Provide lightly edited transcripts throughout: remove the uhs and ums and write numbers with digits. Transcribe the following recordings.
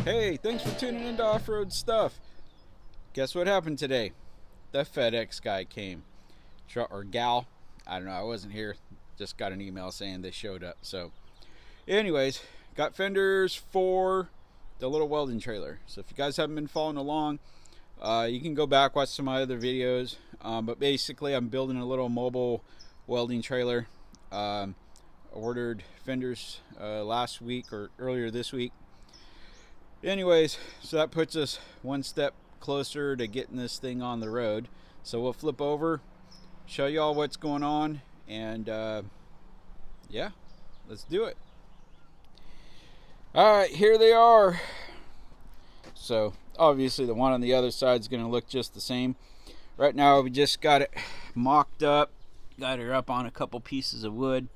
Hey, thanks for tuning into Off-Road Stuff. Guess what happened today? The FedEx guy came. Or gal. I don't know, I wasn't here. Just got an email saying they showed up. So, anyways, got fenders for the little welding trailer. So if you guys haven't been following along, you can go back, watch some of my other videos. But basically, I'm building a little mobile welding trailer. Ordered fenders last week or earlier this week. Anyways, so that puts us one step closer to getting this thing on the road. So we'll flip over, show you all what's going on, and yeah, let's do it. All right, here they are. So obviously the one on the other side is going to look just the same. Right now we just got it mocked up, got her up on a couple pieces of wood,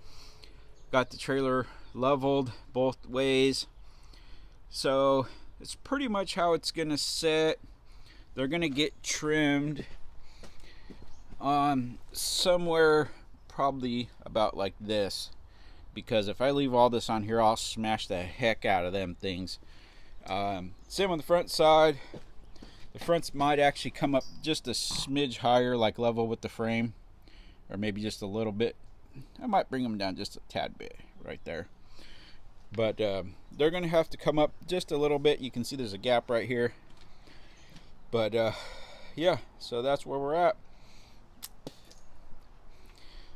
got the trailer leveled both ways. So it's pretty much how it's gonna sit. They're gonna get trimmed somewhere probably about like this, because if I leave all this on here, I'll smash the heck out of them things. Same on the front side. The fronts might actually come up just a smidge higher, like level with the frame, or maybe just a little bit. I might bring them down just a tad bit right there. But they're going to have to come up just a little bit. You can see there's a gap right here. But yeah, so that's where we're at.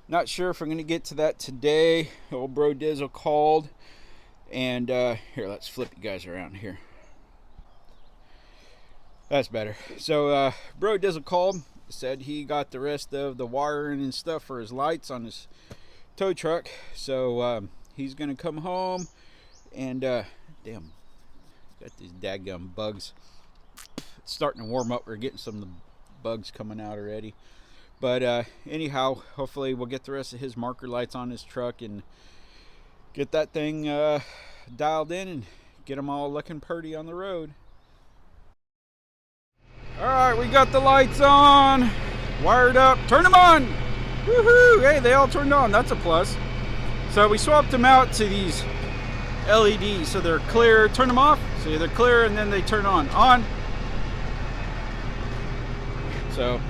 Not sure if I'm going to get to that today. Old bro Dizzle called. And here, let's flip you guys around here. That's better. So bro Dizzle called. Said he got the rest of the wiring and stuff for his lights on his tow truck. So he's going to come home. And damn, got these daggum bugs. It's starting to warm up. We're getting some of the bugs coming out already. But anyhow, hopefully we'll get the rest of his marker lights on his truck and get that thing dialed in and get them all looking pretty on the road. All right, we got the lights on, wired up. Turn them on. Woohoo! Hey, they all turned on. That's a plus. So we swapped them out to these LEDs, so they're clear. Turn them off, so they're clear, and then they turn on. So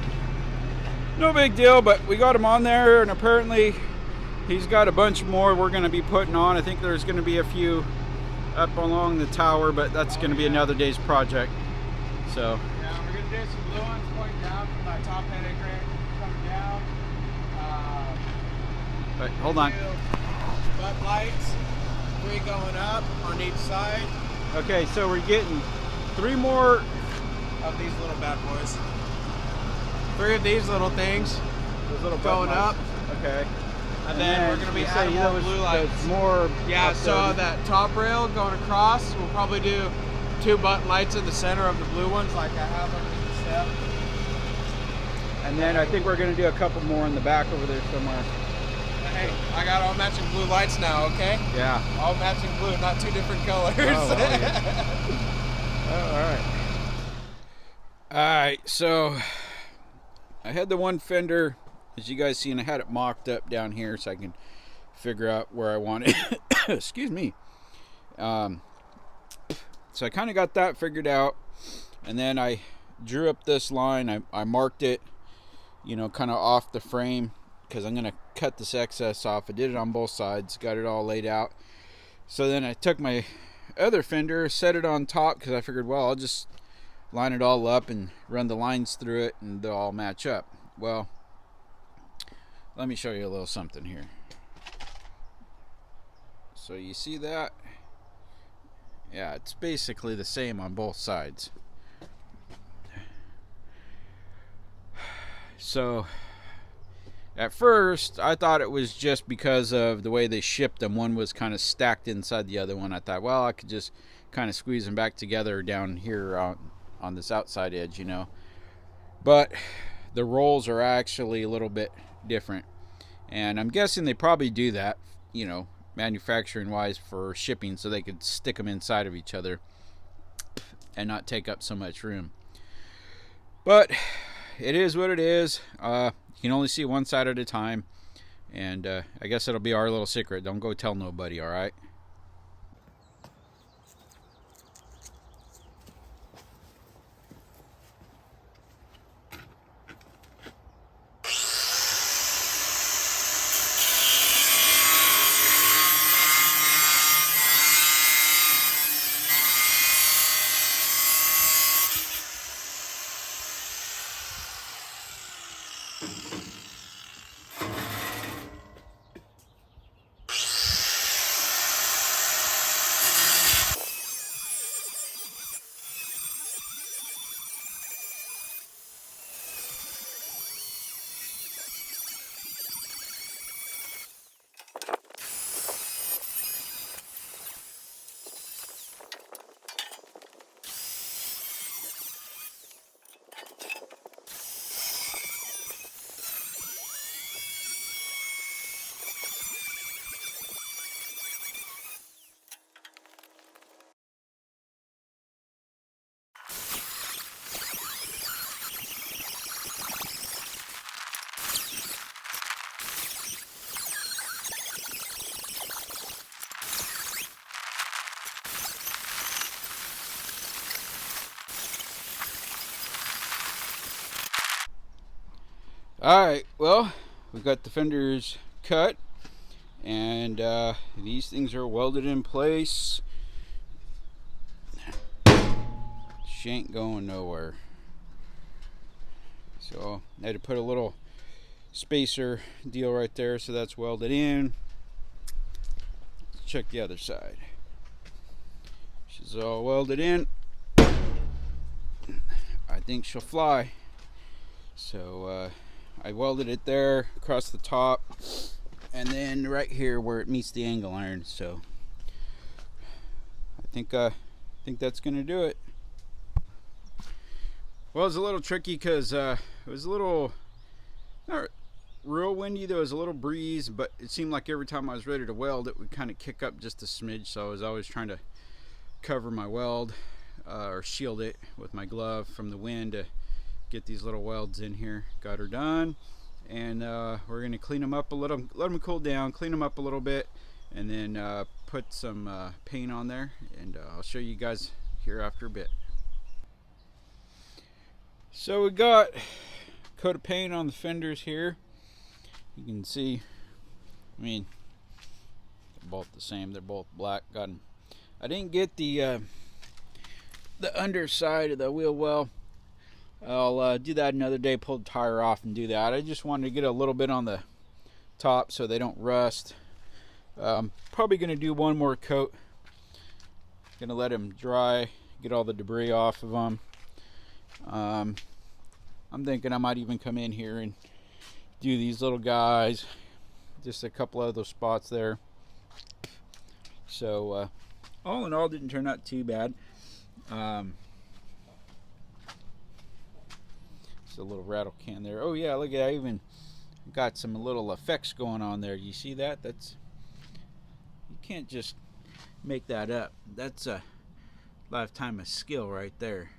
no big deal, but we got them on there, and apparently he's got a bunch more we're going to be putting on. I think there's going to be a few up along the tower, but that's going to be another day's project. So yeah, we're going to do some blue ones pointing down from that top heading grid coming down. but hold on. Butt lights. 3 going up on each side. Okay, so we're getting 3 more of these little bad boys. 3 of these little things. Those little going up. Okay. And then we're going to be adding more blue lights. More. Yeah, so that top rail going across, we'll probably do 2 button lights in the center of the blue ones like I have underneath the step. And then I think we're going to do a couple more in the back over there somewhere. Hey, I got all matching blue lights now, okay? Yeah. All matching blue, not 2 different colors. Oh, well, yeah. Oh, all right. All right, so I had the one fender, as you guys see, and I had it mocked up down here so I can figure out where I want it. Excuse me. So I kind of got that figured out, and then I drew up this line. I marked it, you know, kind of off the frame, because I'm going to cut this excess off. I did it on both sides, got it all laid out. So then I took my other fender, set it on top, because I figured, well, I'll just line it all up and run the lines through it, and they'll all match up. Well, let me show you a little something here. So you see that? Yeah, it's basically the same on both sides. So at first, I thought it was just because of the way they shipped them. One was kind of stacked inside the other one. I thought, well, I could just kind of squeeze them back together down here on this outside edge, you know. But the rolls are actually a little bit different. And I'm guessing they probably do that, you know, manufacturing-wise for shipping, so they could stick them inside of each other and not take up so much room. But it is what it is. You can only see one side at a time, and I guess it'll be our little secret. Don't go tell nobody, all right? Alright, well, we got the fenders cut, and these things are welded in place. She ain't going nowhere. So I had to put a little spacer deal right there, so that's welded in. Let's check the other side. She's all welded in. I think she'll fly. So I welded it there across the top, and then right here where it meets the angle iron. So I think that's gonna do it. Well, it's a little tricky because it was a little, not real windy. There was a little breeze, but it seemed like every time I was ready to weld, it would kind of kick up just a smidge. So I was always trying to cover my weld or shield it with my glove from the wind to get these little welds in here. Got her done, and we're gonna clean them up a little, let them cool down, clean them up a little bit, and then put some paint on there, and I'll show you guys here after a bit. So we got a coat of paint on the fenders here. You can see, I mean, they're both the same, they're both black. Got them. I didn't get the underside of the wheel well. I'll do that another day, pull the tire off and do that. I just wanted to get a little bit on the top so they don't rust. Probably going to do one more coat. Going to let them dry, get all the debris off of them. I'm thinking I might even come in here and do these little guys, just a couple of those spots there. So all in all, didn't turn out too bad. A little rattle can there. Oh yeah, look at, I even got some little effects going on there. You see that? That's, you can't just make that up. That's a lifetime of skill right there.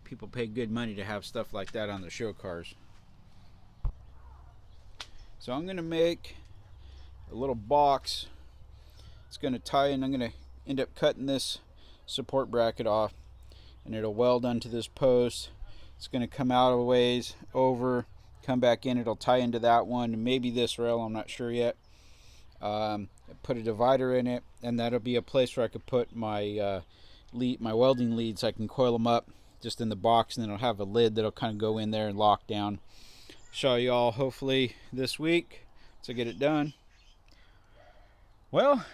People pay good money to have stuff like that on their show cars. So I'm gonna make a little box. It's gonna tie in. I'm gonna end up cutting this support bracket off, and it'll weld onto this post. It's going to come out a ways over, come back in. It'll tie into that one, maybe this rail, I'm not sure yet. Put a divider in it, and that'll be a place where I could put my my welding leads. I can coil them up just in the box, and then it'll have a lid that'll kind of go in there and lock down. Show you all hopefully this week to get it done. Well,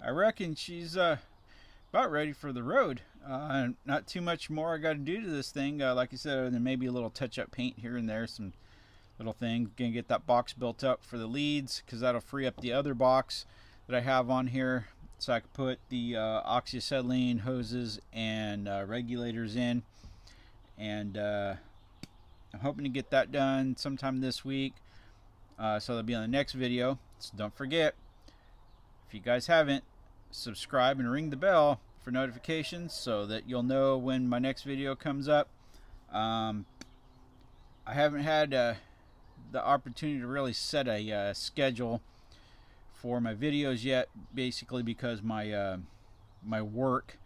I reckon she's about ready for the road. Not too much more I got to do to this thing. Like I said, there may be a little touch-up paint here and there, some little thing. Gonna get that box built up for the leads, because that'll free up the other box that I have on here, so I can put the oxyacetylene hoses and regulators in. And I'm hoping to get that done sometime this week. So that'll be on the next video. So don't forget, if you guys haven't, subscribe and ring the bell for notifications so that you'll know when my next video comes up. I haven't had the opportunity to really set a schedule for my videos yet, basically because my my work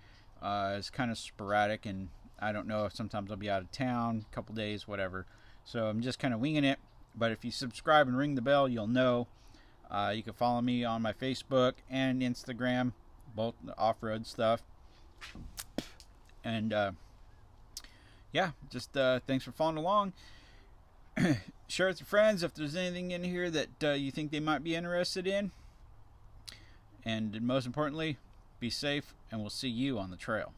is kind of sporadic, and I don't know if sometimes I'll be out of town a couple days, whatever. So I'm just kind of winging it. But if you subscribe and ring the bell, you'll know. You can follow me on my Facebook and Instagram, both off-road stuff. And yeah, just thanks for following along. Share it with your friends if there's anything in here that you think they might be interested in. And most importantly, be safe, and we'll see you on the trail.